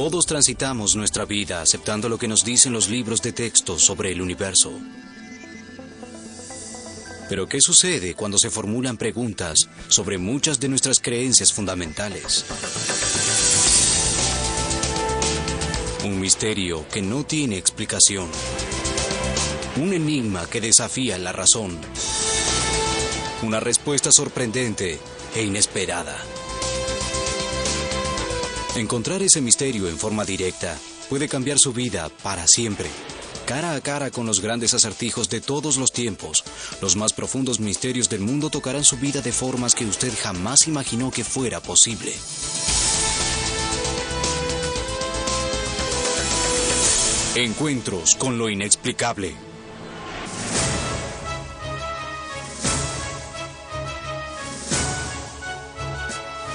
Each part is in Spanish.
Todos transitamos nuestra vida aceptando lo que nos dicen los libros de texto sobre el universo. Pero ¿qué sucede cuando se formulan preguntas sobre muchas de nuestras creencias fundamentales? Un misterio que no tiene explicación. Un enigma que desafía la razón. Una respuesta sorprendente e inesperada. Encontrar ese misterio en forma directa puede cambiar su vida para siempre. Cara a cara con los grandes acertijos de todos los tiempos, los más profundos misterios del mundo tocarán su vida de formas que usted jamás imaginó que fuera posible. Encuentros con lo inexplicable.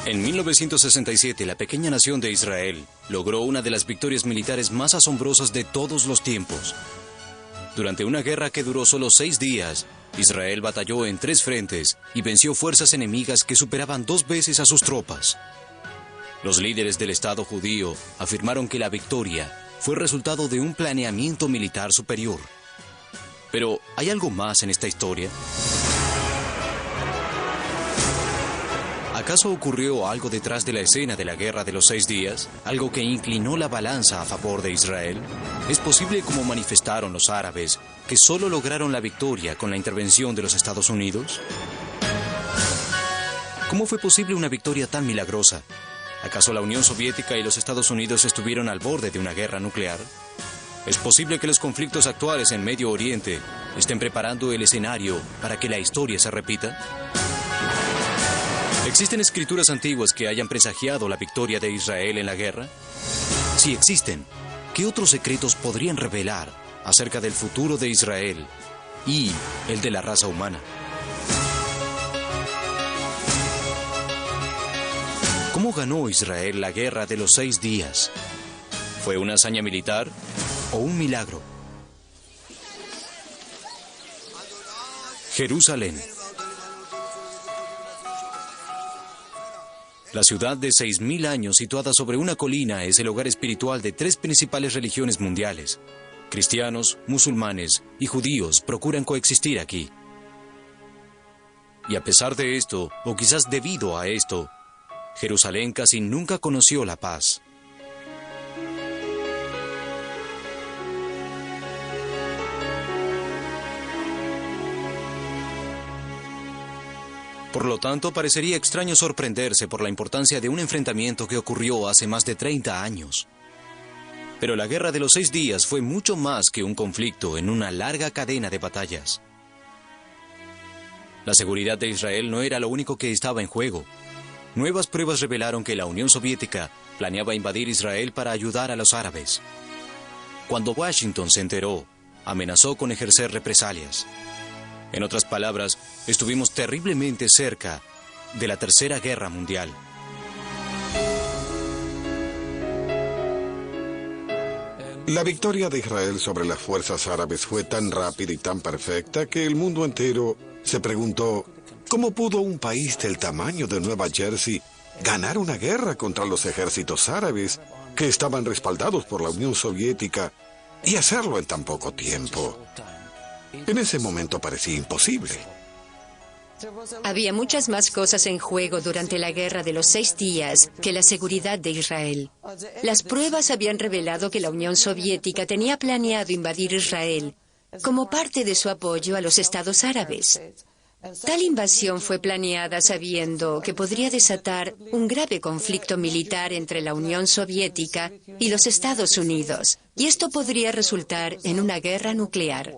En 1967, la pequeña nación de Israel logró una de las victorias militares más asombrosas de todos los tiempos. Durante una guerra que duró solo 6 días, Israel batalló en 3 frentes y venció fuerzas enemigas que superaban 2 veces a sus tropas. Los líderes del Estado judío afirmaron que la victoria fue resultado de un planeamiento militar superior. Pero, ¿hay algo más en esta historia? ¿Acaso ocurrió algo detrás de la escena de la Guerra de los 6 días? ¿Algo que inclinó la balanza a favor de Israel? ¿Es posible, como manifestaron los árabes, que solo lograron la victoria con la intervención de los Estados Unidos? ¿Cómo fue posible una victoria tan milagrosa? ¿Acaso la Unión Soviética y los Estados Unidos estuvieron al borde de una guerra nuclear? ¿Es posible que los conflictos actuales en Medio Oriente estén preparando el escenario para que la historia se repita? ¿Existen escrituras antiguas que hayan presagiado la victoria de Israel en la guerra? Si existen, ¿qué otros secretos podrían revelar acerca del futuro de Israel y el de la raza humana? ¿Cómo ganó Israel la guerra de los 6 días? ¿Fue una hazaña militar o un milagro? Jerusalén. La ciudad de 6.000 años situada sobre una colina es el hogar espiritual de 3 principales religiones mundiales. Cristianos, musulmanes y judíos procuran coexistir aquí. Y a pesar de esto, o quizás debido a esto, Jerusalén casi nunca conoció la paz. Por lo tanto, parecería extraño sorprenderse por la importancia de un enfrentamiento que ocurrió hace más de 30 años. Pero la Guerra de los 6 días fue mucho más que un conflicto en una larga cadena de batallas. La seguridad de Israel no era lo único que estaba en juego. Nuevas pruebas revelaron que la Unión Soviética planeaba invadir Israel para ayudar a los árabes. Cuando Washington se enteró, amenazó con ejercer represalias. En otras palabras, estuvimos terriblemente cerca de la Tercera Guerra Mundial. La victoria de Israel sobre las fuerzas árabes fue tan rápida y tan perfecta que el mundo entero se preguntó, ¿cómo pudo un país del tamaño de Nueva Jersey ganar una guerra contra los ejércitos árabes que estaban respaldados por la Unión Soviética y hacerlo en tan poco tiempo? En ese momento parecía imposible. Había muchas más cosas en juego durante la Guerra de los 6 días que la seguridad de Israel. Las pruebas habían revelado que la Unión Soviética tenía planeado invadir Israel como parte de su apoyo a los estados árabes. Tal invasión fue planeada sabiendo que podría desatar un grave conflicto militar entre la Unión Soviética y los Estados Unidos, y esto podría resultar en una guerra nuclear.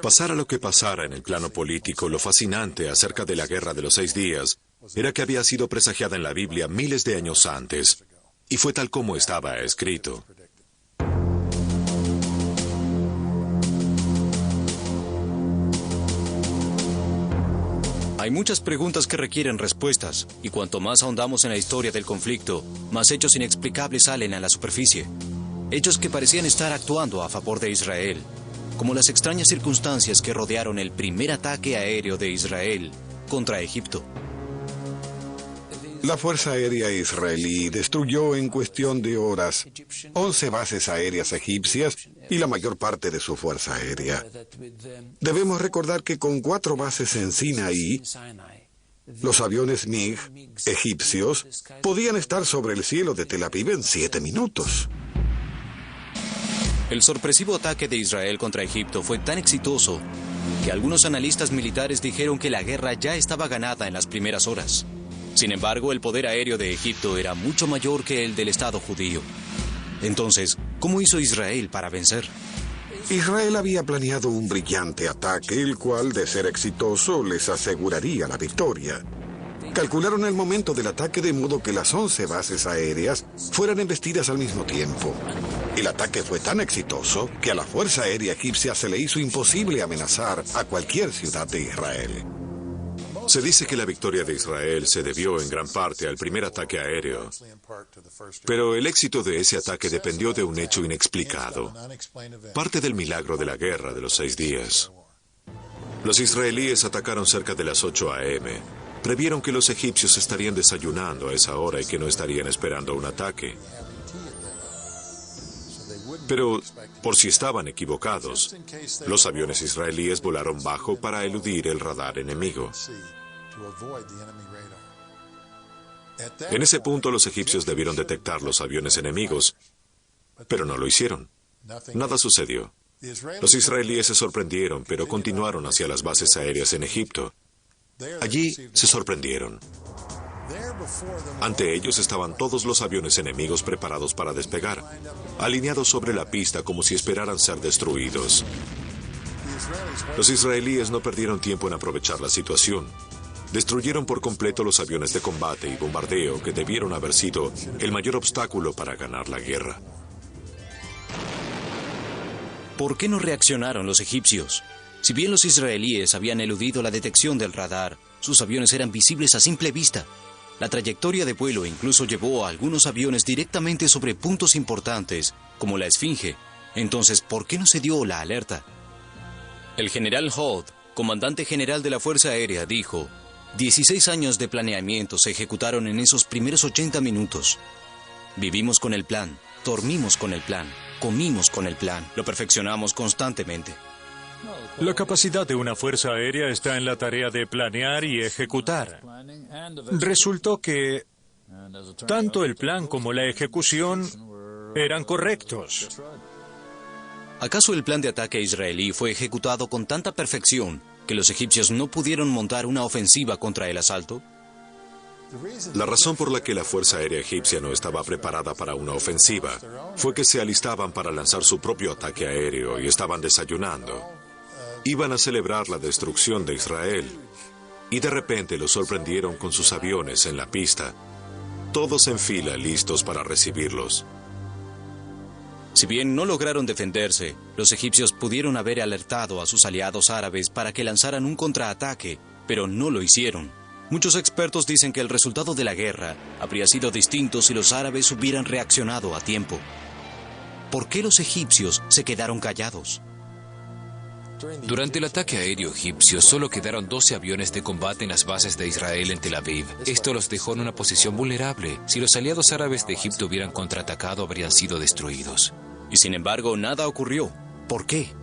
Pasara lo que pasara en el plano político, lo fascinante acerca de la Guerra de los 6 días era que había sido presagiada en la Biblia miles de años antes, y fue tal como estaba escrito. Hay muchas preguntas que requieren respuestas, y cuanto más ahondamos en la historia del conflicto, más hechos inexplicables salen a la superficie. Hechos que parecían estar actuando a favor de Israel, como las extrañas circunstancias que rodearon el primer ataque aéreo de Israel contra Egipto. La Fuerza Aérea Israelí destruyó en cuestión de horas 11 bases aéreas egipcias y la mayor parte de su fuerza aérea. Debemos recordar que con 4 bases en Sinaí, los aviones MiG egipcios podían estar sobre el cielo de Tel Aviv en 7 minutos. El sorpresivo ataque de Israel contra Egipto fue tan exitoso que algunos analistas militares dijeron que la guerra ya estaba ganada en las primeras horas. Sin embargo, el poder aéreo de Egipto era mucho mayor que el del Estado judío. Entonces, ¿cómo hizo Israel para vencer? Israel había planeado un brillante ataque, el cual, de ser exitoso, les aseguraría la victoria. Calcularon el momento del ataque de modo que las 11 bases aéreas fueran embestidas al mismo tiempo. El ataque fue tan exitoso que a la Fuerza Aérea Egipcia se le hizo imposible amenazar a cualquier ciudad de Israel. Se dice que la victoria de Israel se debió en gran parte al primer ataque aéreo. Pero el éxito de ese ataque dependió de un hecho inexplicado, parte del milagro de la guerra de los 6 días. Los israelíes atacaron cerca de las 8 a.m. Previeron que los egipcios estarían desayunando a esa hora y que no estarían esperando un ataque. Pero, por si estaban equivocados, los aviones israelíes volaron bajo para eludir el radar enemigo. En ese punto, los egipcios debieron detectar los aviones enemigos, pero no lo hicieron. Nada sucedió. Los israelíes se sorprendieron, pero continuaron hacia las bases aéreas en Egipto. Allí se sorprendieron. Ante ellos estaban todos los aviones enemigos preparados para despegar, alineados sobre la pista como si esperaran ser destruidos. Los israelíes no perdieron tiempo en aprovechar la situación. Destruyeron por completo los aviones de combate y bombardeo que debieron haber sido el mayor obstáculo para ganar la guerra. ¿Por qué no reaccionaron los egipcios? Si bien los israelíes habían eludido la detección del radar, sus aviones eran visibles a simple vista. La trayectoria de vuelo incluso llevó a algunos aviones directamente sobre puntos importantes, como la Esfinge. Entonces, ¿por qué no se dio la alerta? El general Hood, comandante general de la Fuerza Aérea, dijo: 16 años de planeamiento se ejecutaron en esos primeros 80 minutos. Vivimos con el plan, dormimos con el plan, comimos con el plan, lo perfeccionamos constantemente. La capacidad de una fuerza aérea está en la tarea de planear y ejecutar. Resultó que tanto el plan como la ejecución eran correctos. ¿Acaso el plan de ataque israelí fue ejecutado con tanta perfección que los egipcios no pudieron montar una ofensiva contra el asalto? La razón por la que la Fuerza Aérea Egipcia no estaba preparada para una ofensiva fue que se alistaban para lanzar su propio ataque aéreo y estaban desayunando. Iban a celebrar la destrucción de Israel y de repente los sorprendieron con sus aviones en la pista, todos en fila listos para recibirlos. Si bien no lograron defenderse, los egipcios pudieron haber alertado a sus aliados árabes para que lanzaran un contraataque, pero no lo hicieron. Muchos expertos dicen que el resultado de la guerra habría sido distinto si los árabes hubieran reaccionado a tiempo. ¿Por qué los egipcios se quedaron callados? Durante el ataque aéreo egipcio, solo quedaron 12 aviones de combate en las bases de Israel en Tel Aviv. Esto los dejó en una posición vulnerable. Si los aliados árabes de Egipto hubieran contraatacado, habrían sido destruidos. Y sin embargo, nada ocurrió. ¿Por qué?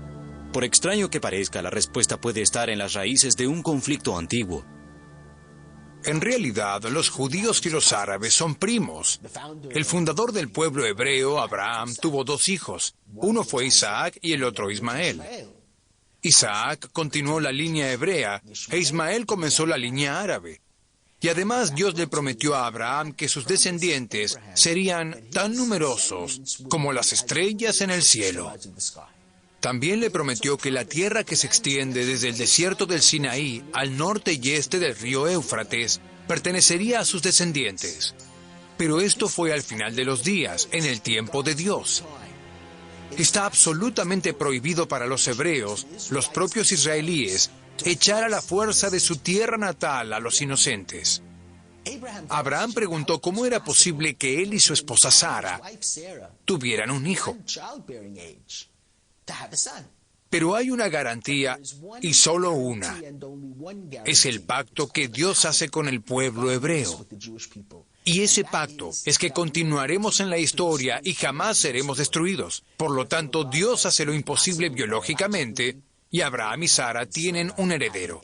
Por extraño que parezca, la respuesta puede estar en las raíces de un conflicto antiguo. En realidad, los judíos y los árabes son primos. El fundador del pueblo hebreo, Abraham, tuvo 2 hijos. Uno fue Isaac y el otro Ismael. Isaac continuó la línea hebrea e Ismael comenzó la línea árabe. Y además Dios le prometió a Abraham que sus descendientes serían tan numerosos como las estrellas en el cielo. También le prometió que la tierra que se extiende desde el desierto del Sinaí al norte y este del río Éufrates pertenecería a sus descendientes. Pero esto fue al final de los días, en el tiempo de Dios. Está absolutamente prohibido para los hebreos, los propios israelíes, echar a la fuerza de su tierra natal a los inocentes. Abraham preguntó cómo era posible que él y su esposa Sara tuvieran un hijo. Pero hay una garantía, y solo una. Es el pacto que Dios hace con el pueblo hebreo. Y ese pacto es que continuaremos en la historia y jamás seremos destruidos. Por lo tanto, Dios hace lo imposible biológicamente, y Abraham y Sara tienen un heredero.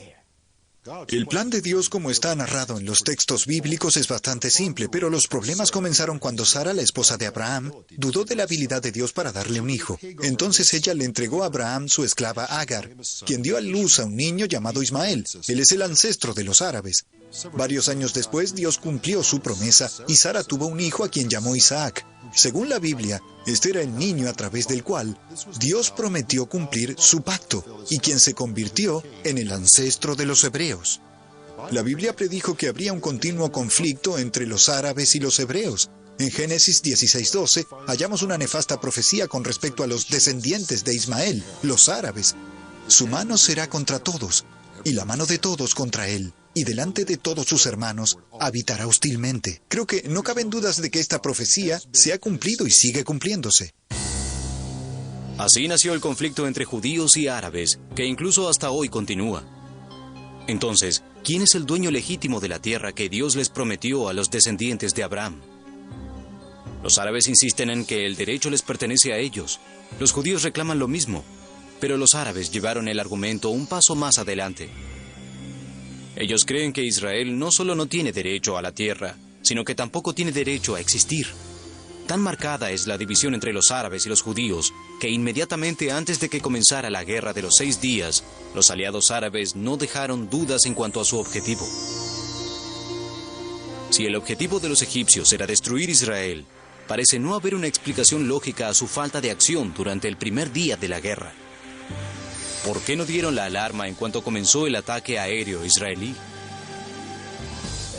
El plan de Dios, como está narrado en los textos bíblicos, es bastante simple, pero los problemas comenzaron cuando Sara, la esposa de Abraham, dudó de la habilidad de Dios para darle un hijo. Entonces ella le entregó a Abraham su esclava Agar, quien dio a luz a un niño llamado Ismael. Él es el ancestro de los árabes. Varios años después, Dios cumplió su promesa y Sara tuvo un hijo a quien llamó Isaac. Según la Biblia, este era el niño a través del cual Dios prometió cumplir su pacto y quien se convirtió en el ancestro de los hebreos. La Biblia predijo que habría un continuo conflicto entre los árabes y los hebreos. En Génesis 16:12 hallamos una nefasta profecía con respecto a los descendientes de Ismael, los árabes. Su mano será contra todos, y la mano de todos contra él, y delante de todos sus hermanos habitará hostilmente. Creo que no caben dudas de que esta profecía se ha cumplido y sigue cumpliéndose. Así nació el conflicto entre judíos y árabes, que incluso hasta hoy continúa. Entonces, ¿quién es el dueño legítimo de la tierra que Dios les prometió a los descendientes de Abraham? Los árabes insisten en que el derecho les pertenece a ellos. Los judíos reclaman lo mismo, pero los árabes llevaron el argumento un paso más adelante. Ellos creen que Israel no solo no tiene derecho a la tierra, sino que tampoco tiene derecho a existir. Tan marcada es la división entre los árabes y los judíos, que inmediatamente antes de que comenzara la guerra de los 6 días, los aliados árabes no dejaron dudas en cuanto a su objetivo. Si el objetivo de los egipcios era destruir Israel, parece no haber una explicación lógica a su falta de acción durante el primer día de la guerra. ¿Por qué no dieron la alarma en cuanto comenzó el ataque aéreo israelí?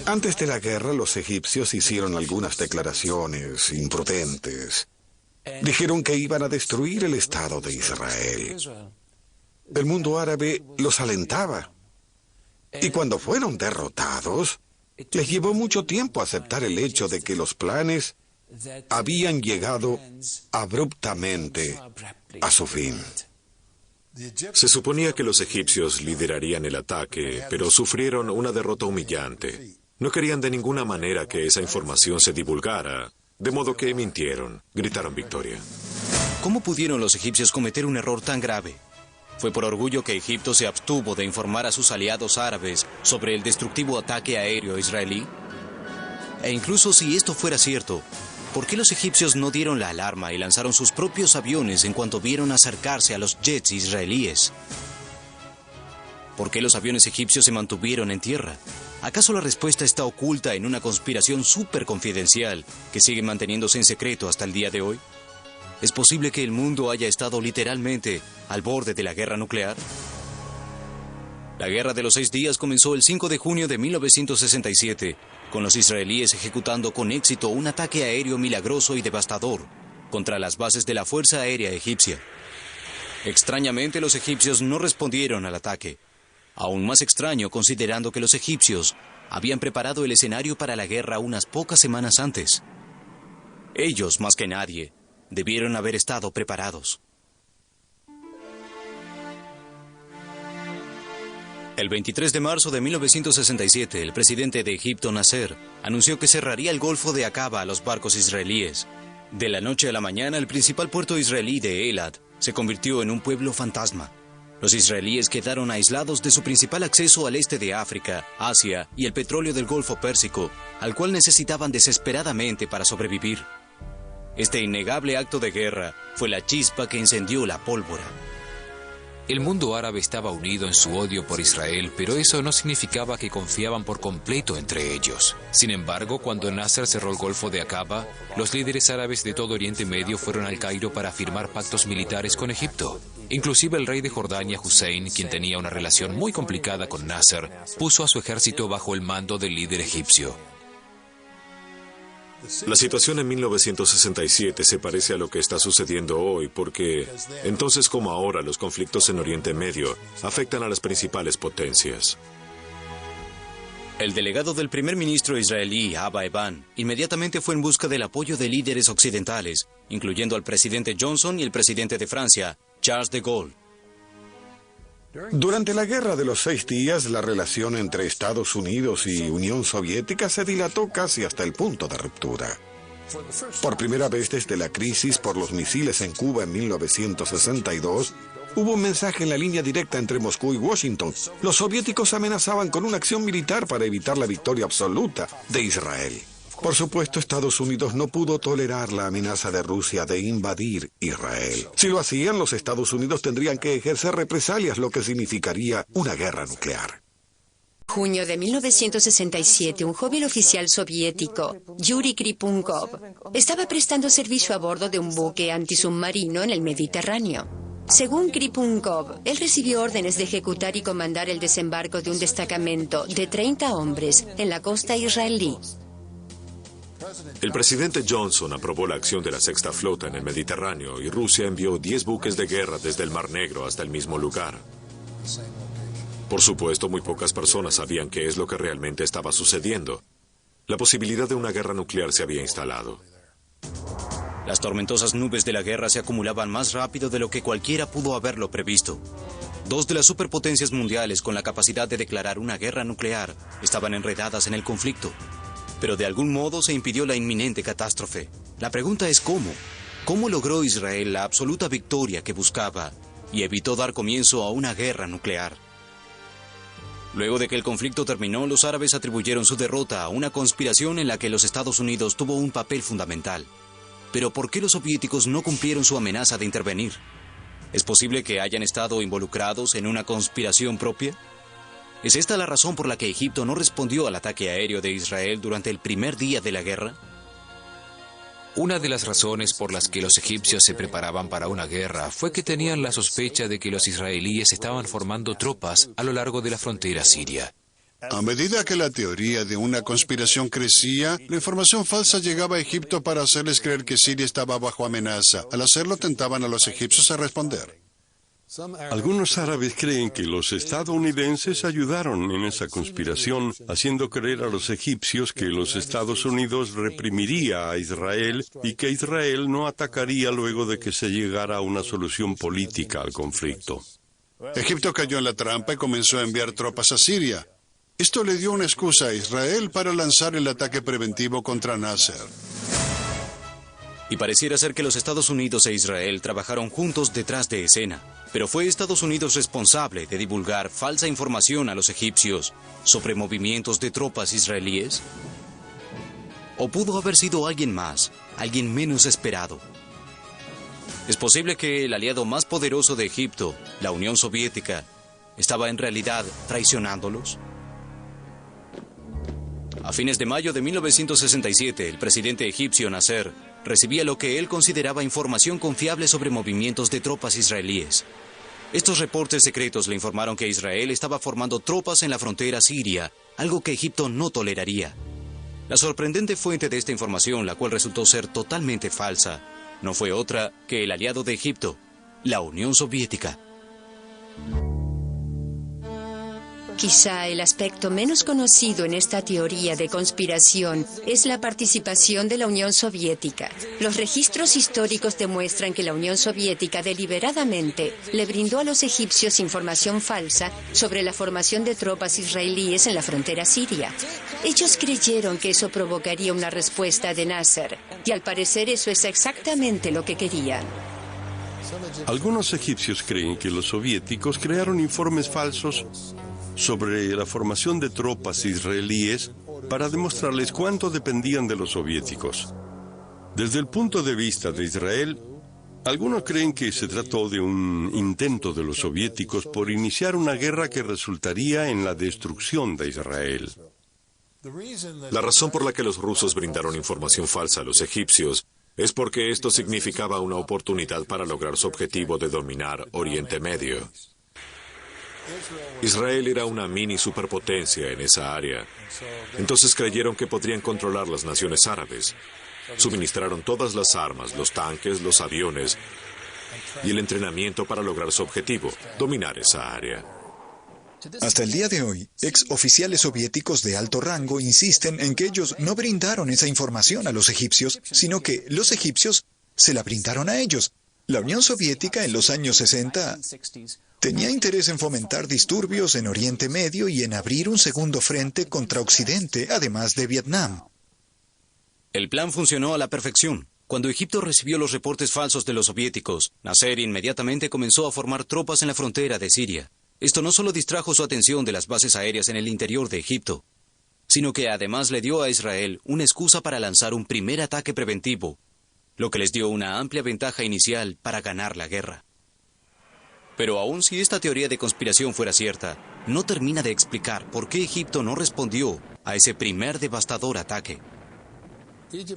Antes de la guerra, los egipcios hicieron algunas declaraciones imprudentes. Dijeron que iban a destruir el Estado de Israel. El mundo árabe los alentaba. Y cuando fueron derrotados, les llevó mucho tiempo aceptar el hecho de que los planes habían llegado abruptamente a su fin. Se suponía que los egipcios liderarían el ataque, pero sufrieron una derrota humillante. No querían de ninguna manera que esa información se divulgara, de modo que mintieron, gritaron victoria. ¿Cómo pudieron los egipcios cometer un error tan grave? ¿Fue por orgullo que Egipto se abstuvo de informar a sus aliados árabes sobre el destructivo ataque aéreo israelí? E incluso si esto fuera cierto, ¿por qué los egipcios no dieron la alarma y lanzaron sus propios aviones en cuanto vieron acercarse a los jets israelíes? ¿Por qué los aviones egipcios se mantuvieron en tierra? ¿Acaso la respuesta está oculta en una conspiración súper confidencial que sigue manteniéndose en secreto hasta el día de hoy? ¿Es posible que el mundo haya estado literalmente al borde de la guerra nuclear? La guerra de los 6 días comenzó el 5 de junio de 1967, con los israelíes ejecutando con éxito un ataque aéreo milagroso y devastador contra las bases de la Fuerza Aérea Egipcia. Extrañamente, los egipcios no respondieron al ataque. Aún más extraño considerando que los egipcios habían preparado el escenario para la guerra unas pocas semanas antes. Ellos, más que nadie, debieron haber estado preparados. El 23 de marzo de 1967, el presidente de Egipto, Nasser, anunció que cerraría el Golfo de Aqaba a los barcos israelíes. De la noche a la mañana, el principal puerto israelí de Eilat se convirtió en un pueblo fantasma. Los israelíes quedaron aislados de su principal acceso al este de África, Asia y el petróleo del Golfo Pérsico, al cual necesitaban desesperadamente para sobrevivir. Este innegable acto de guerra fue la chispa que encendió la pólvora. El mundo árabe estaba unido en su odio por Israel, pero eso no significaba que confiaban por completo entre ellos. Sin embargo, cuando Nasser cerró el Golfo de Aqaba, los líderes árabes de todo Oriente Medio fueron al Cairo para firmar pactos militares con Egipto. Inclusive el rey de Jordania, Hussein, quien tenía una relación muy complicada con Nasser, puso a su ejército bajo el mando del líder egipcio. La situación en 1967 se parece a lo que está sucediendo hoy porque, entonces como ahora, los conflictos en Oriente Medio afectan a las principales potencias. El delegado del primer ministro israelí, Abba Eban, inmediatamente fue en busca del apoyo de líderes occidentales, incluyendo al presidente Johnson y el presidente de Francia, Charles de Gaulle. Durante la Guerra de los 6 días, la relación entre Estados Unidos y Unión Soviética se dilató casi hasta el punto de ruptura. Por primera vez desde la crisis por los misiles en Cuba en 1962, hubo un mensaje en la línea directa entre Moscú y Washington. Los soviéticos amenazaban con una acción militar para evitar la victoria absoluta de Israel. Por supuesto, Estados Unidos no pudo tolerar la amenaza de Rusia de invadir Israel. Si lo hacían, los Estados Unidos tendrían que ejercer represalias, lo que significaría una guerra nuclear. Junio de 1967, un joven oficial soviético, Yuri Kripunkov, estaba prestando servicio a bordo de un buque antisubmarino en el Mediterráneo. Según Kripunkov, él recibió órdenes de ejecutar y comandar el desembarco de un destacamento de 30 hombres en la costa israelí. El presidente Johnson aprobó la acción de la Sexta Flota en el Mediterráneo y Rusia envió 10 buques de guerra desde el Mar Negro hasta el mismo lugar. Por supuesto, muy pocas personas sabían qué es lo que realmente estaba sucediendo. La posibilidad de una guerra nuclear se había instalado. Las tormentosas nubes de la guerra se acumulaban más rápido de lo que cualquiera pudo haberlo previsto. 2 de las superpotencias mundiales con la capacidad de declarar una guerra nuclear estaban enredadas en el conflicto. Pero de algún modo se impidió la inminente catástrofe. La pregunta es ¿cómo? ¿Cómo logró Israel la absoluta victoria que buscaba y evitó dar comienzo a una guerra nuclear? Luego de que el conflicto terminó, los árabes atribuyeron su derrota a una conspiración en la que los Estados Unidos tuvo un papel fundamental. Pero ¿por qué los soviéticos no cumplieron su amenaza de intervenir? ¿Es posible que hayan estado involucrados en una conspiración propia? ¿Es esta la razón por la que Egipto no respondió al ataque aéreo de Israel durante el primer día de la guerra? Una de las razones por las que los egipcios se preparaban para una guerra fue que tenían la sospecha de que los israelíes estaban formando tropas a lo largo de la frontera siria. A medida que la teoría de una conspiración crecía, la información falsa llegaba a Egipto para hacerles creer que Siria estaba bajo amenaza. Al hacerlo, tentaban a los egipcios a responder. Algunos árabes creen que los estadounidenses ayudaron en esa conspiración, haciendo creer a los egipcios que los Estados Unidos reprimiría a Israel y que Israel no atacaría luego de que se llegara a una solución política al conflicto. Egipto cayó en la trampa y comenzó a enviar tropas a Siria. Esto le dio una excusa a Israel para lanzar el ataque preventivo contra Nasser. Y pareciera ser que los Estados Unidos e Israel trabajaron juntos detrás de escena. Pero ¿fue Estados Unidos responsable de divulgar falsa información a los egipcios sobre movimientos de tropas israelíes? ¿O pudo haber sido alguien más, alguien menos esperado? ¿Es posible que el aliado más poderoso de Egipto, la Unión Soviética, estaba en realidad traicionándolos? A fines de mayo de 1967, el presidente egipcio Nasser recibía lo que él consideraba información confiable sobre movimientos de tropas israelíes. Estos reportes secretos le informaron que Israel estaba formando tropas en la frontera siria, algo que Egipto no toleraría. La sorprendente fuente de esta información, la cual resultó ser totalmente falsa, no fue otra que el aliado de Egipto, la Unión Soviética. Quizá el aspecto menos conocido en esta teoría de conspiración es la participación de la Unión Soviética. Los registros históricos demuestran que la Unión Soviética deliberadamente le brindó a los egipcios información falsa sobre la formación de tropas israelíes en la frontera siria. Ellos creyeron que eso provocaría una respuesta de Nasser, y al parecer eso es exactamente lo que querían. Algunos egipcios creen que los soviéticos crearon informes falsos sobre la formación de tropas israelíes para demostrarles cuánto dependían de los soviéticos. Desde el punto de vista de Israel, algunos creen que se trató de un intento de los soviéticos por iniciar una guerra que resultaría en la destrucción de Israel. La razón por la que los rusos brindaron información falsa a los egipcios es porque esto significaba una oportunidad para lograr su objetivo de dominar Oriente Medio. Israel era una mini superpotencia en esa área. Entonces creyeron que podrían controlar las naciones árabes. Suministraron todas las armas, los tanques, los aviones y el entrenamiento para lograr su objetivo, dominar esa área. Hasta el día de hoy, exoficiales soviéticos de alto rango insisten en que ellos no brindaron esa información a los egipcios, sino que los egipcios se la brindaron a ellos. La Unión Soviética en los años 60 tenía interés en fomentar disturbios en Oriente Medio y en abrir un segundo frente contra Occidente, además de Vietnam. El plan funcionó a la perfección. Cuando Egipto recibió los reportes falsos de los soviéticos, Nasser inmediatamente comenzó a formar tropas en la frontera de Siria. Esto no solo distrajo su atención de las bases aéreas en el interior de Egipto, sino que además le dio a Israel una excusa para lanzar un primer ataque preventivo, lo que les dio una amplia ventaja inicial para ganar la guerra. Pero aun si esta teoría de conspiración fuera cierta, no termina de explicar por qué Egipto no respondió a ese primer devastador ataque.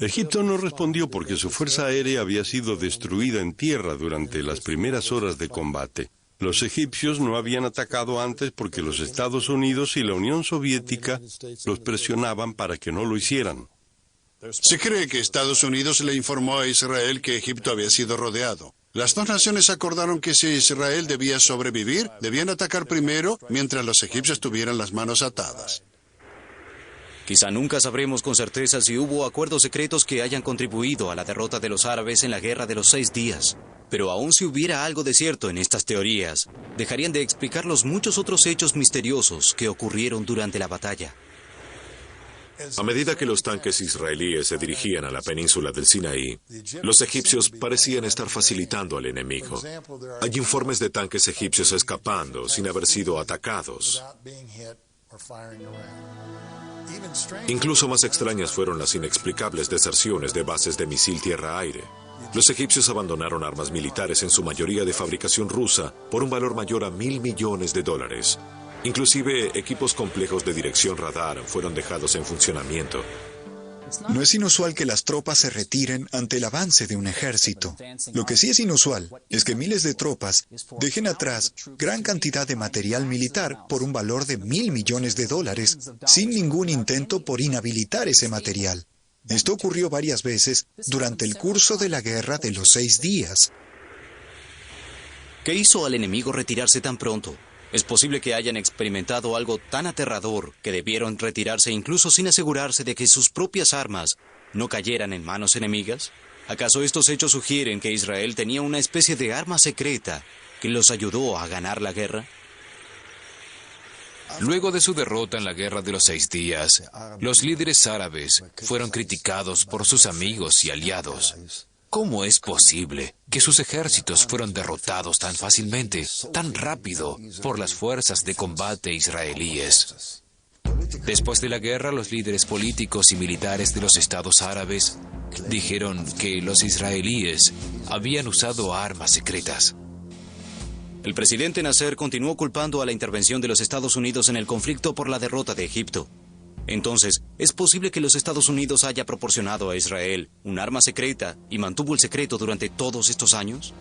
Egipto no respondió porque su fuerza aérea había sido destruida en tierra durante las primeras horas de combate. Los egipcios no habían atacado antes porque los Estados Unidos y la Unión Soviética los presionaban para que no lo hicieran. Se cree que Estados Unidos le informó a Israel que Egipto había sido rodeado. Las dos naciones acordaron que si Israel debía sobrevivir, debían atacar primero mientras los egipcios tuvieran las manos atadas. Quizá nunca sabremos con certeza si hubo acuerdos secretos que hayan contribuido a la derrota de los árabes en la Guerra de los 6 días. Pero aun si hubiera algo de cierto en estas teorías, dejarían de explicar los muchos otros hechos misteriosos que ocurrieron durante la batalla. A medida que los tanques israelíes se dirigían a la península del Sinaí, los egipcios parecían estar facilitando al enemigo. Hay informes de tanques egipcios escapando sin haber sido atacados. Incluso más extrañas fueron las inexplicables deserciones de bases de misil tierra-aire. Los egipcios abandonaron armas militares, en su mayoría de fabricación rusa, por un valor mayor a $1.000 millones. Inclusive equipos complejos de dirección radar fueron dejados en funcionamiento. No es inusual que las tropas se retiren ante el avance de un ejército. Lo que sí es inusual es que miles de tropas dejen atrás gran cantidad de material militar por un valor de $1.000 millones sin ningún intento por inhabilitar ese material. Esto ocurrió varias veces durante el curso de la Guerra de los 6 días. ¿Qué hizo al enemigo retirarse tan pronto? Es posible que hayan experimentado algo tan aterrador que debieron retirarse incluso sin asegurarse de que sus propias armas no cayeran en manos enemigas. ¿Acaso estos hechos sugieren que Israel tenía una especie de arma secreta que los ayudó a ganar la guerra? Luego de su derrota en la Guerra de los 6 días, los líderes árabes fueron criticados por sus amigos y aliados. ¿Cómo es posible que sus ejércitos fueron derrotados tan fácilmente, tan rápido, por las fuerzas de combate israelíes? Después de la guerra, los líderes políticos y militares de los estados árabes dijeron que los israelíes habían usado armas secretas. El presidente Nasser continuó culpando a la intervención de los Estados Unidos en el conflicto por la derrota de Egipto. Entonces, ¿es posible que los Estados Unidos haya proporcionado a Israel un arma secreta y mantuvo el secreto durante todos estos años?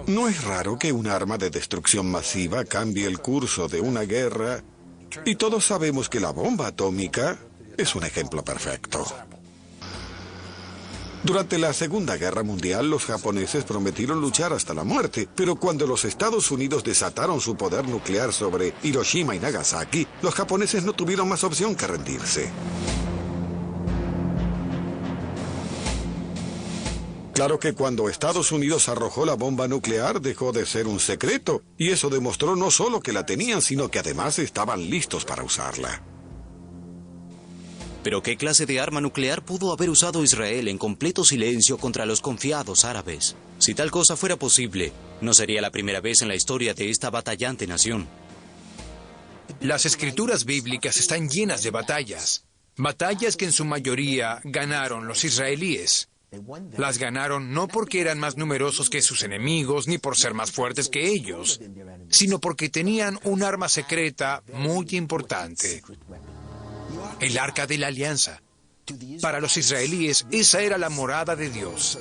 No es raro que un arma de destrucción masiva cambie el curso de una guerra, y todos sabemos que la bomba atómica es un ejemplo perfecto. Durante la Segunda Guerra Mundial, los japoneses prometieron luchar hasta la muerte, pero cuando los Estados Unidos desataron su poder nuclear sobre Hiroshima y Nagasaki, los japoneses no tuvieron más opción que rendirse. Claro que cuando Estados Unidos arrojó la bomba nuclear dejó de ser un secreto, y eso demostró no solo que la tenían, sino que además estaban listos para usarla. ¿Pero qué clase de arma nuclear pudo haber usado Israel en completo silencio contra los confiados árabes? Si tal cosa fuera posible, no sería la primera vez en la historia de esta batallante nación. Las escrituras bíblicas están llenas de batallas. Batallas que en su mayoría ganaron los israelíes. Las ganaron no porque eran más numerosos que sus enemigos, ni por ser más fuertes que ellos, sino porque tenían un arma secreta muy importante. El Arca de la Alianza. Para los israelíes, esa era la morada de Dios.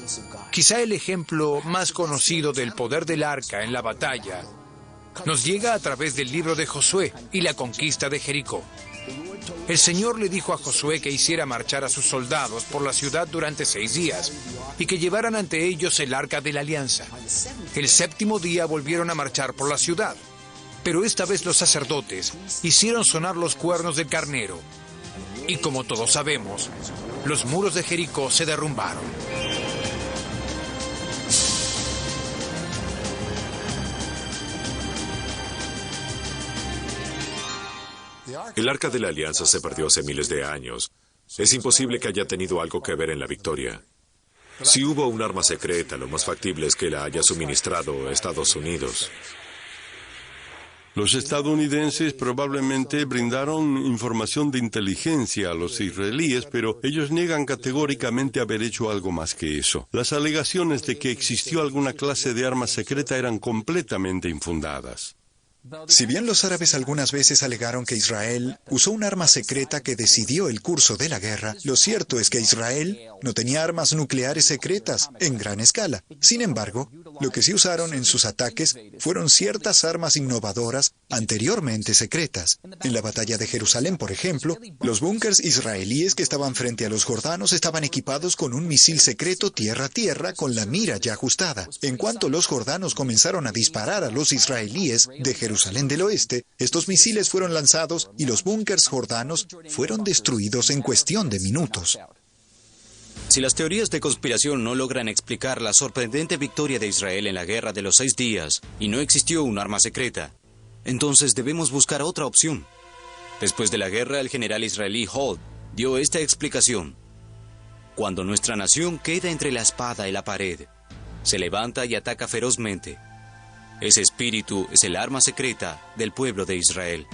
Quizá el ejemplo más conocido del poder del arca en la batalla nos llega a través del libro de Josué y la conquista de Jericó. El Señor le dijo a Josué que hiciera marchar a sus soldados por la ciudad durante 6 días y que llevaran ante ellos el Arca de la Alianza. El 7º día volvieron a marchar por la ciudad, pero esta vez los sacerdotes hicieron sonar los cuernos del carnero. Y como todos sabemos, los muros de Jericó se derrumbaron. El Arca de la Alianza se perdió hace miles de años. Es imposible que haya tenido algo que ver en la victoria. Si hubo un arma secreta, lo más factible es que la haya suministrado Estados Unidos. Los estadounidenses probablemente brindaron información de inteligencia a los israelíes, pero ellos niegan categóricamente haber hecho algo más que eso. Las alegaciones de que existió alguna clase de arma secreta eran completamente infundadas. Si bien los árabes algunas veces alegaron que Israel usó un arma secreta que decidió el curso de la guerra, lo cierto es que Israel no tenía armas nucleares secretas en gran escala. Sin embargo, lo que sí usaron en sus ataques fueron ciertas armas innovadoras anteriormente secretas. En la batalla de Jerusalén, por ejemplo, los búnkers israelíes que estaban frente a los jordanos estaban equipados con un misil secreto tierra-tierra con la mira ya ajustada. En cuanto los jordanos comenzaron a disparar a los israelíes de Jerusalén del Oeste, estos misiles fueron lanzados y los búnkers jordanos fueron destruidos en cuestión de minutos. Si las teorías de conspiración no logran explicar la sorprendente victoria de Israel en la Guerra de los 6 días y no existió un arma secreta, entonces debemos buscar otra opción. Después de la guerra, el general israelí Holt dio esta explicación. Cuando nuestra nación queda entre la espada y la pared, se levanta y ataca ferozmente. Ese espíritu es el arma secreta del pueblo de Israel.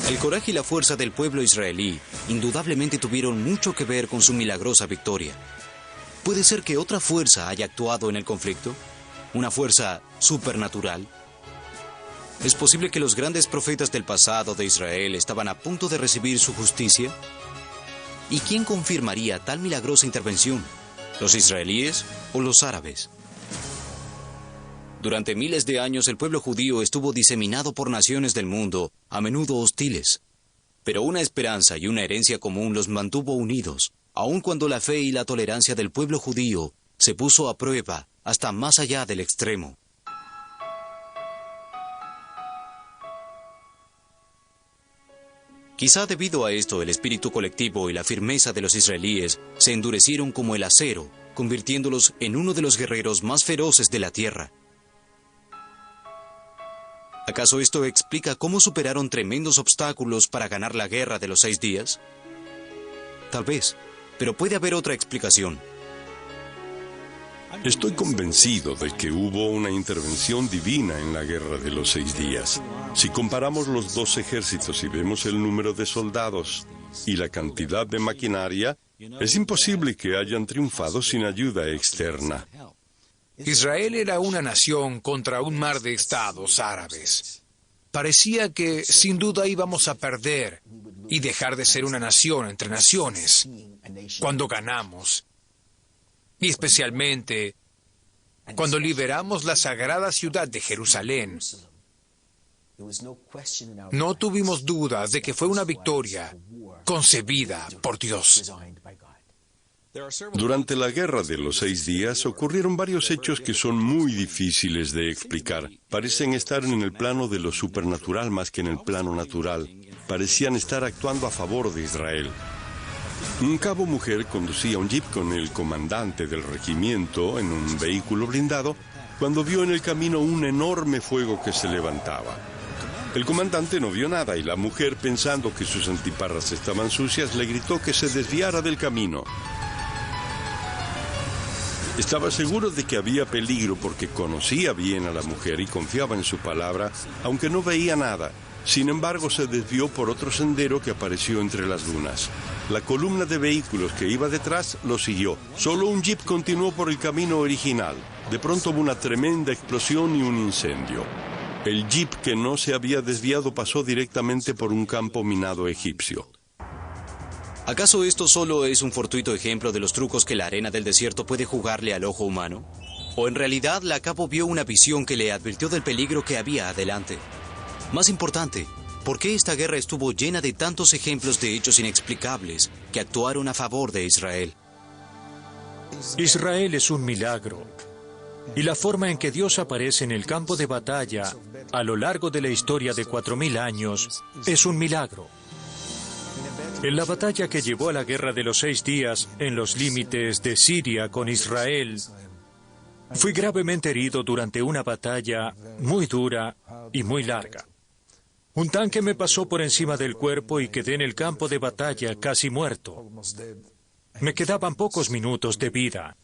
El coraje y la fuerza del pueblo israelí indudablemente tuvieron mucho que ver con su milagrosa victoria. ¿Puede ser que otra fuerza haya actuado en el conflicto? ¿Una fuerza supernatural? ¿Es posible que los grandes profetas del pasado de Israel estaban a punto de recibir su justicia? ¿Y quién confirmaría tal milagrosa intervención? ¿Los israelíes o los árabes? Durante miles de años el pueblo judío estuvo diseminado por naciones del mundo, a menudo hostiles. Pero una esperanza y una herencia común los mantuvo unidos, aun cuando la fe y la tolerancia del pueblo judío se puso a prueba hasta más allá del extremo. Quizá debido a esto el espíritu colectivo y la firmeza de los israelíes se endurecieron como el acero, convirtiéndolos en uno de los guerreros más feroces de la tierra. ¿Acaso esto explica cómo superaron tremendos obstáculos para ganar la guerra de los 6 días? Tal vez, pero puede haber otra explicación. Estoy convencido de que hubo una intervención divina en la Guerra de los 6 días. Si comparamos los dos ejércitos y vemos el número de soldados y la cantidad de maquinaria, es imposible que hayan triunfado sin ayuda externa. Israel era una nación contra un mar de estados árabes. Parecía que sin duda íbamos a perder y dejar de ser una nación entre naciones cuando ganamos. Y especialmente cuando liberamos la sagrada ciudad de Jerusalén. No tuvimos dudas de que fue una victoria concebida por Dios. Durante la Guerra de los 6 días ocurrieron varios hechos que son muy difíciles de explicar. Parecen estar en el plano de lo supernatural más que en el plano natural. Parecían estar actuando a favor de Israel. Un cabo mujer conducía un jeep con el comandante del regimiento en un vehículo blindado cuando vio en el camino un enorme fuego que se levantaba. El comandante no vio nada y la mujer, pensando que sus antiparras estaban sucias, le gritó que se desviara del camino. Estaba seguro de que había peligro porque conocía bien a la mujer y confiaba en su palabra, aunque no veía nada. Sin embargo, se desvió por otro sendero que apareció entre las dunas. La columna de vehículos que iba detrás lo siguió. Solo un jeep continuó por el camino original. De pronto hubo una tremenda explosión y un incendio. El jeep que no se había desviado pasó directamente por un campo minado egipcio. ¿Acaso esto solo es un fortuito ejemplo de los trucos que la arena del desierto puede jugarle al ojo humano? ¿O en realidad la cabo vio una visión que le advirtió del peligro que había adelante? Más importante, ¿por qué esta guerra estuvo llena de tantos ejemplos de hechos inexplicables que actuaron a favor de Israel? Israel es un milagro. Y la forma en que Dios aparece en el campo de batalla a lo largo de la historia de 4000 años es un milagro. En la batalla que llevó a la guerra de los 6 días en los límites de Siria con Israel, fui gravemente herido durante una batalla muy dura y muy larga. Un tanque me pasó por encima del cuerpo y quedé en el campo de batalla casi muerto. Me quedaban pocos minutos de vida.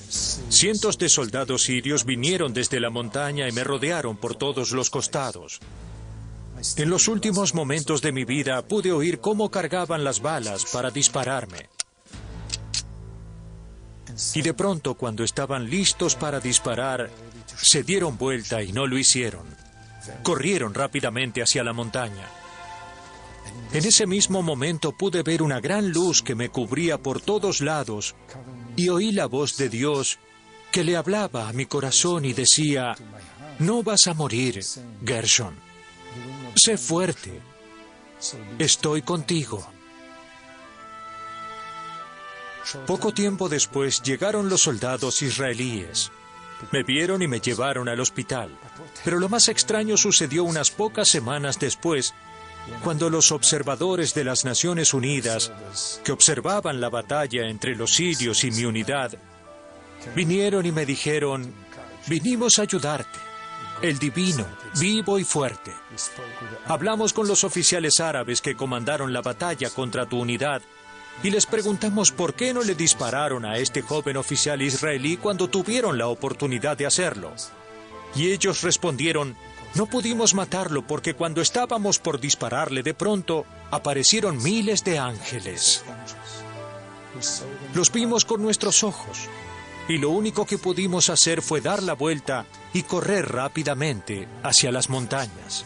Cientos de soldados sirios vinieron desde la montaña y me rodearon por todos los costados. En los últimos momentos de mi vida pude oír cómo cargaban las balas para dispararme. Y de pronto, cuando estaban listos para disparar, se dieron vuelta y no lo hicieron. Corrieron rápidamente hacia la montaña. En ese mismo momento pude ver una gran luz que me cubría por todos lados y oí la voz de Dios que le hablaba a mi corazón y decía: no vas a morir, Gershon. Sé fuerte. Estoy contigo. Poco tiempo después llegaron los soldados israelíes. Me vieron y me llevaron al hospital. Pero lo más extraño sucedió unas pocas semanas después, cuando los observadores de las Naciones Unidas, que observaban la batalla entre los sirios y mi unidad, vinieron y me dijeron: vinimos a ayudarte. El divino, vivo y fuerte. Hablamos con los oficiales árabes que comandaron la batalla contra tu unidad y les preguntamos por qué no le dispararon a este joven oficial israelí cuando tuvieron la oportunidad de hacerlo. Y ellos respondieron: no pudimos matarlo porque cuando estábamos por dispararle, de pronto aparecieron miles de ángeles. Los vimos con nuestros ojos. Y lo único que pudimos hacer fue dar la vuelta y correr rápidamente hacia las montañas.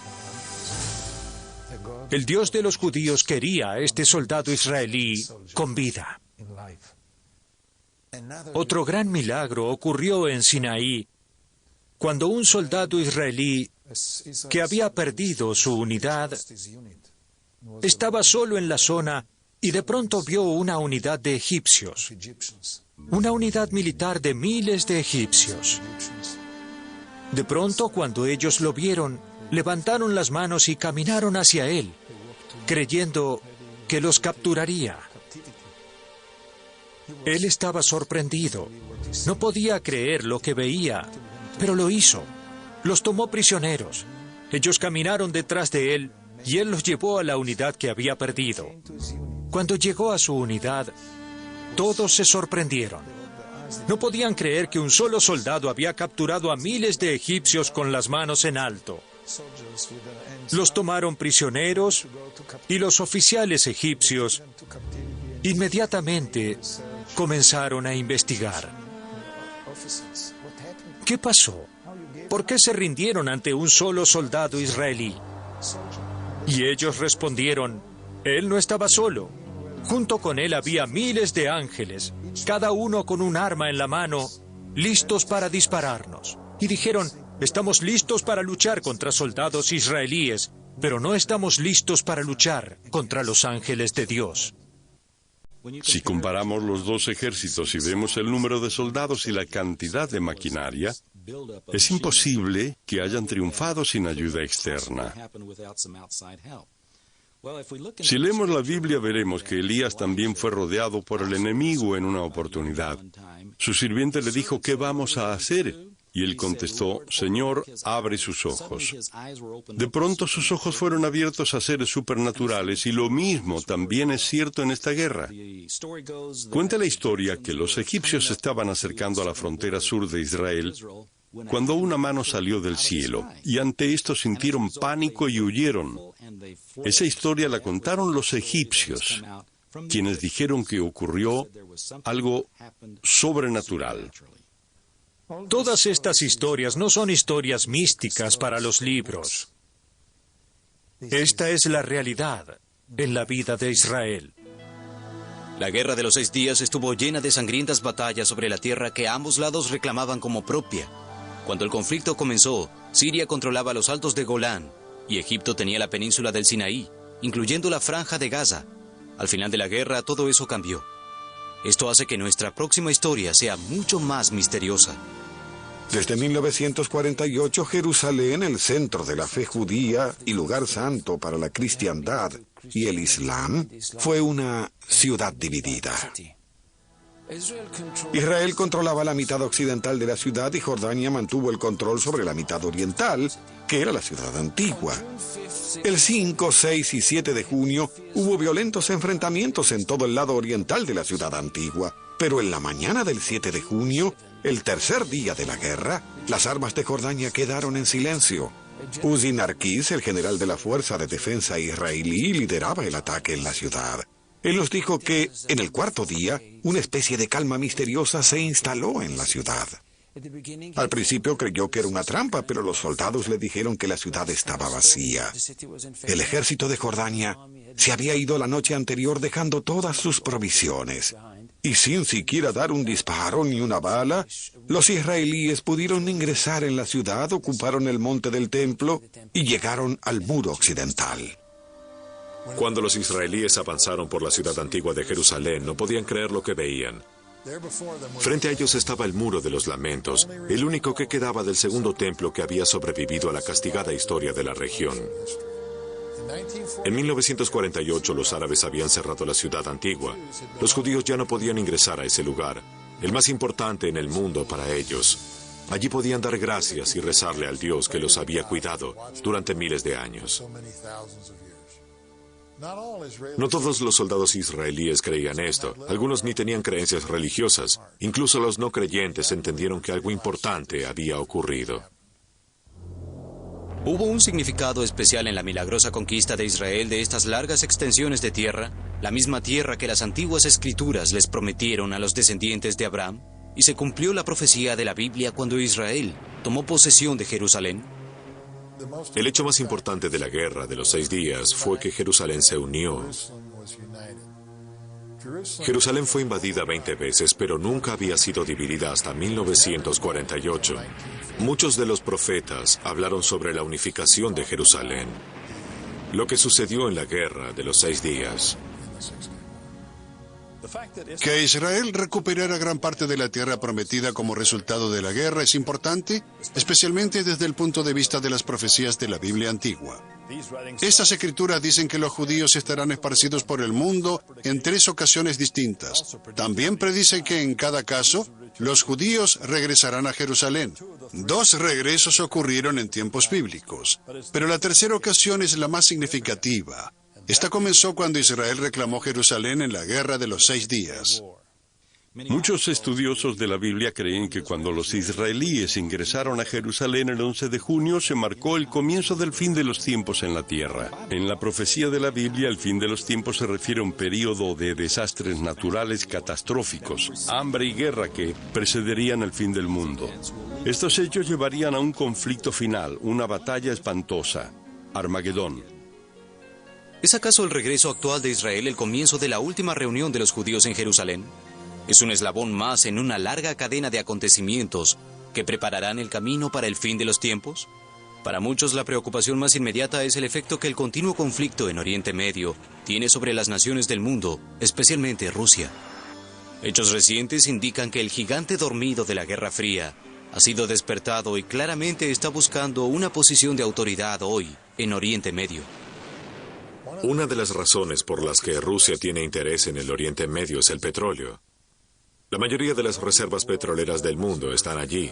El Dios de los judíos quería a este soldado israelí con vida. Otro gran milagro ocurrió en Sinaí, cuando un soldado israelí que había perdido su unidad estaba solo en la zona y de pronto vio una unidad de egipcios. Una unidad militar de miles de egipcios. De pronto, cuando ellos lo vieron, levantaron las manos y caminaron hacia él, creyendo que los capturaría. Él estaba sorprendido. No podía creer lo que veía, pero lo hizo. Los tomó prisioneros. Ellos caminaron detrás de él y él los llevó a la unidad que había perdido. Cuando llegó a su unidad, todos se sorprendieron. No podían creer que un solo soldado había capturado a miles de egipcios con las manos en alto. Los tomaron prisioneros y los oficiales egipcios inmediatamente comenzaron a investigar. ¿Qué pasó? ¿Por qué se rindieron ante un solo soldado israelí? Y ellos respondieron: él no estaba solo. Junto con él había miles de ángeles, cada uno con un arma en la mano, listos para dispararnos. Y dijeron: estamos listos para luchar contra soldados israelíes, pero no estamos listos para luchar contra los ángeles de Dios. Si comparamos los dos ejércitos y vemos el número de soldados y la cantidad de maquinaria, es imposible que hayan triunfado sin ayuda externa. Si leemos la Biblia, veremos que Elías también fue rodeado por el enemigo en una oportunidad. Su sirviente le dijo: ¿qué vamos a hacer? Y él contestó: Señor, abre sus ojos. De pronto sus ojos fueron abiertos a seres supernaturales, y lo mismo también es cierto en esta guerra. Cuenta la historia que los egipcios estaban acercando a la frontera sur de Israel cuando una mano salió del cielo, y ante esto sintieron pánico y huyeron. Esa historia la contaron los egipcios, quienes dijeron que ocurrió algo sobrenatural. Todas estas historias no son historias místicas para los libros. Esta es la realidad en la vida de Israel. La guerra de los 6 días estuvo llena de sangrientas batallas sobre la tierra que ambos lados reclamaban como propia. Cuando el conflicto comenzó, Siria controlaba los altos de Golán y Egipto tenía la península del Sinaí, incluyendo la franja de Gaza. Al final de la guerra, todo eso cambió. Esto hace que nuestra próxima historia sea mucho más misteriosa. Desde 1948, Jerusalén, el centro de la fe judía y lugar santo para la cristiandad y el islam, fue una ciudad dividida. Israel controlaba la mitad occidental de la ciudad y Jordania mantuvo el control sobre la mitad oriental, que era la ciudad antigua. El 5, 6 y 7 de junio hubo violentos enfrentamientos en todo el lado oriental de la ciudad antigua, pero en la mañana del 7 de junio, el tercer día de la guerra, las armas de Jordania quedaron en silencio. Uzi Narkis, el general de la Fuerza de Defensa israelí, lideraba el ataque en la ciudad. Él nos dijo que, en el cuarto día, una especie de calma misteriosa se instaló en la ciudad. Al principio creyó que era una trampa, pero los soldados le dijeron que la ciudad estaba vacía. El ejército de Jordania se había ido la noche anterior dejando todas sus provisiones. Y sin siquiera dar un disparo ni una bala, los israelíes pudieron ingresar en la ciudad, ocuparon el monte del templo y llegaron al muro occidental. Cuando los israelíes avanzaron por la ciudad antigua de Jerusalén, no podían creer lo que veían. Frente a ellos estaba el Muro de los Lamentos, el único que quedaba del segundo templo que había sobrevivido a la castigada historia de la región. En 1948 los árabes habían cerrado la ciudad antigua. Los judíos ya no podían ingresar a ese lugar, el más importante en el mundo para ellos. Allí podían dar gracias y rezarle al Dios que los había cuidado durante miles de años. No todos los soldados israelíes creían esto. Algunos ni tenían creencias religiosas. Incluso los no creyentes entendieron que algo importante había ocurrido. ¿Hubo un significado especial en la milagrosa conquista de Israel de estas largas extensiones de tierra? La misma tierra que las antiguas escrituras les prometieron a los descendientes de Abraham. ¿Y se cumplió la profecía de la Biblia cuando Israel tomó posesión de Jerusalén? El hecho más importante de la guerra de los 6 días fue que Jerusalén se unió. Jerusalén fue invadida 20 veces, pero nunca había sido dividida hasta 1948. Muchos de los profetas hablaron sobre la unificación de Jerusalén, lo que sucedió en la guerra de los 6 días. Que Israel recuperara gran parte de la tierra prometida como resultado de la guerra es importante, especialmente desde el punto de vista de las profecías de la Biblia antigua. Estas escrituras dicen que los judíos estarán esparcidos por el mundo en 3 ocasiones distintas. También predicen que en cada caso, los judíos regresarán a Jerusalén. 2 regresos ocurrieron en tiempos bíblicos, pero la tercera ocasión es la más significativa. Esta comenzó cuando Israel reclamó Jerusalén en la guerra de los 6 días. Muchos estudiosos de la Biblia creen que cuando los israelíes ingresaron a Jerusalén el 11 de junio se marcó el comienzo del fin de los tiempos en la tierra. En la profecía de la Biblia, el fin de los tiempos se refiere a un periodo de desastres naturales catastróficos, hambre y guerra que precederían el fin del mundo. Estos hechos llevarían a un conflicto final, una batalla espantosa, Armagedón. ¿Es acaso el regreso actual de Israel el comienzo de la última reunión de los judíos en Jerusalén? Es un eslabón más en una larga cadena de acontecimientos que prepararán el camino para el fin de los tiempos. Para muchos, la preocupación más inmediata es el efecto que el continuo conflicto en Oriente Medio tiene sobre las naciones del mundo, especialmente Rusia. Hechos recientes indican que el gigante dormido de la Guerra Fría ha sido despertado y claramente está buscando una posición de autoridad hoy en Oriente Medio. Una de las razones por las que Rusia tiene interés en el Oriente Medio es el petróleo. La mayoría de las reservas petroleras del mundo están allí.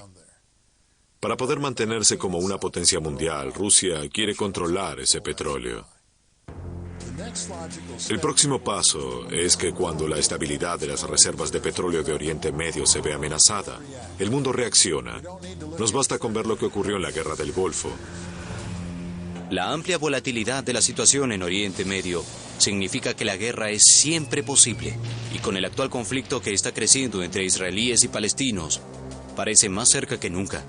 Para poder mantenerse como una potencia mundial, Rusia quiere controlar ese petróleo. El próximo paso es que cuando la estabilidad de las reservas de petróleo de Oriente Medio se ve amenazada, el mundo reacciona. Nos basta con ver lo que ocurrió en la Guerra del Golfo. La amplia volatilidad de la situación en Oriente Medio significa que la guerra es siempre posible, y con el actual conflicto que está creciendo entre israelíes y palestinos, parece más cerca que nunca.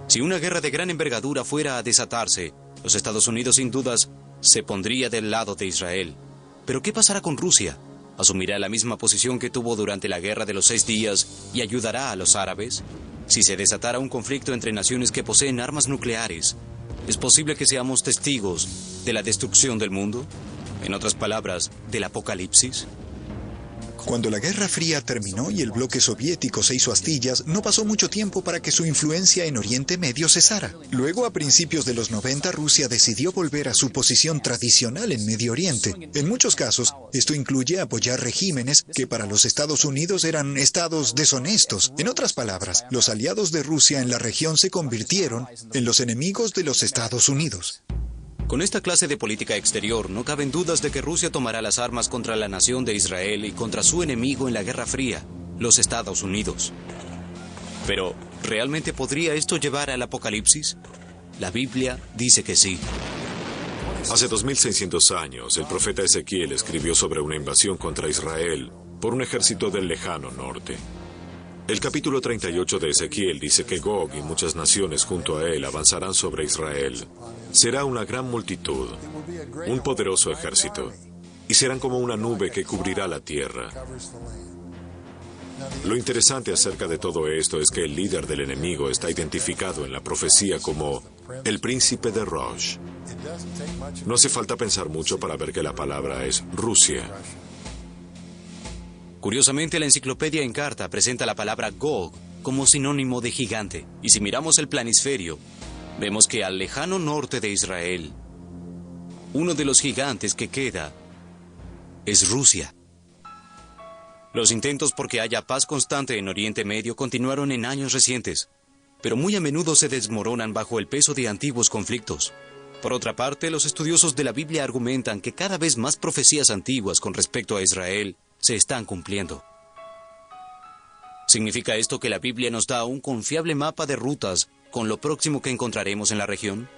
Si una guerra de gran envergadura fuera a desatarse, los Estados Unidos sin dudas se pondría del lado de Israel. Pero ¿qué pasará con Rusia? ¿Asumirá la misma posición que tuvo durante la Guerra de los 6 días y ayudará a los árabes? Si se desatara un conflicto entre naciones que poseen armas nucleares, ¿es posible que seamos testigos de la destrucción del mundo? En otras palabras, del apocalipsis. Cuando la Guerra Fría terminó y el bloque soviético se hizo astillas, no pasó mucho tiempo para que su influencia en Oriente Medio cesara. Luego, a principios de los 90, Rusia decidió volver a su posición tradicional en Medio Oriente. En muchos casos, esto incluye apoyar regímenes que para los Estados Unidos eran estados deshonestos. En otras palabras, los aliados de Rusia en la región se convirtieron en los enemigos de los Estados Unidos. Con esta clase de política exterior, no caben dudas de que Rusia tomará las armas contra la nación de Israel y contra su enemigo en la Guerra Fría, los Estados Unidos. Pero, ¿realmente podría esto llevar al apocalipsis? La Biblia dice que sí. Hace 2600 años, el profeta Ezequiel escribió sobre una invasión contra Israel por un ejército del lejano norte. El capítulo 38 de Ezequiel dice que Gog y muchas naciones junto a él avanzarán sobre Israel. Será una gran multitud, un poderoso ejército, y serán como una nube que cubrirá la tierra. Lo interesante acerca de todo esto es que el líder del enemigo está identificado en la profecía como el príncipe de Rosh. No hace falta pensar mucho para ver que la palabra es Rusia. Curiosamente, la enciclopedia Encarta presenta la palabra Gog como sinónimo de gigante. Y si miramos el planisferio, vemos que al lejano norte de Israel, uno de los gigantes que queda es Rusia. Los intentos por que haya paz constante en Oriente Medio continuaron en años recientes, pero muy a menudo se desmoronan bajo el peso de antiguos conflictos. Por otra parte, los estudiosos de la Biblia argumentan que cada vez más profecías antiguas con respecto a Israel se están cumpliendo. ¿Significa esto que la Biblia nos da un confiable mapa de rutas con lo próximo que encontraremos en la región?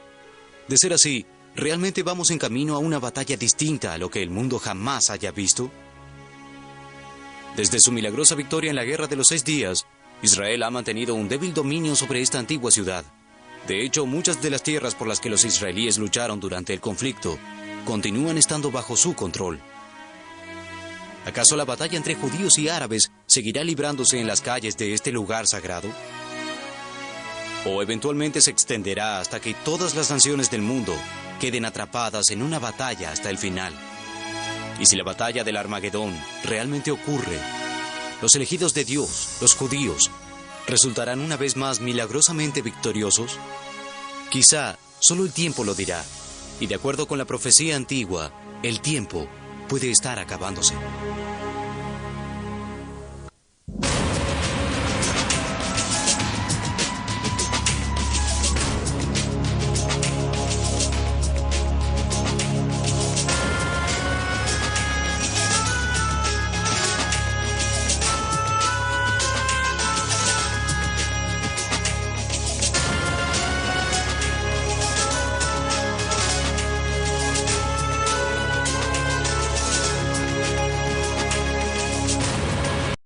De ser así, ¿realmente vamos en camino a una batalla distinta a lo que el mundo jamás haya visto? Desde su milagrosa victoria en la Guerra de los 6 días, Israel ha mantenido un débil dominio sobre esta antigua ciudad. De hecho, muchas de las tierras por las que los israelíes lucharon durante el conflicto continúan estando bajo su control. ¿Acaso la batalla entre judíos y árabes seguirá librándose en las calles de este lugar sagrado? ¿O eventualmente se extenderá hasta que todas las naciones del mundo queden atrapadas en una batalla hasta el final? Y si la batalla del Armagedón realmente ocurre, los elegidos de Dios, los judíos, ¿resultarán una vez más milagrosamente victoriosos? Quizá solo el tiempo lo dirá, y de acuerdo con la profecía antigua, el tiempo puede estar acabándose.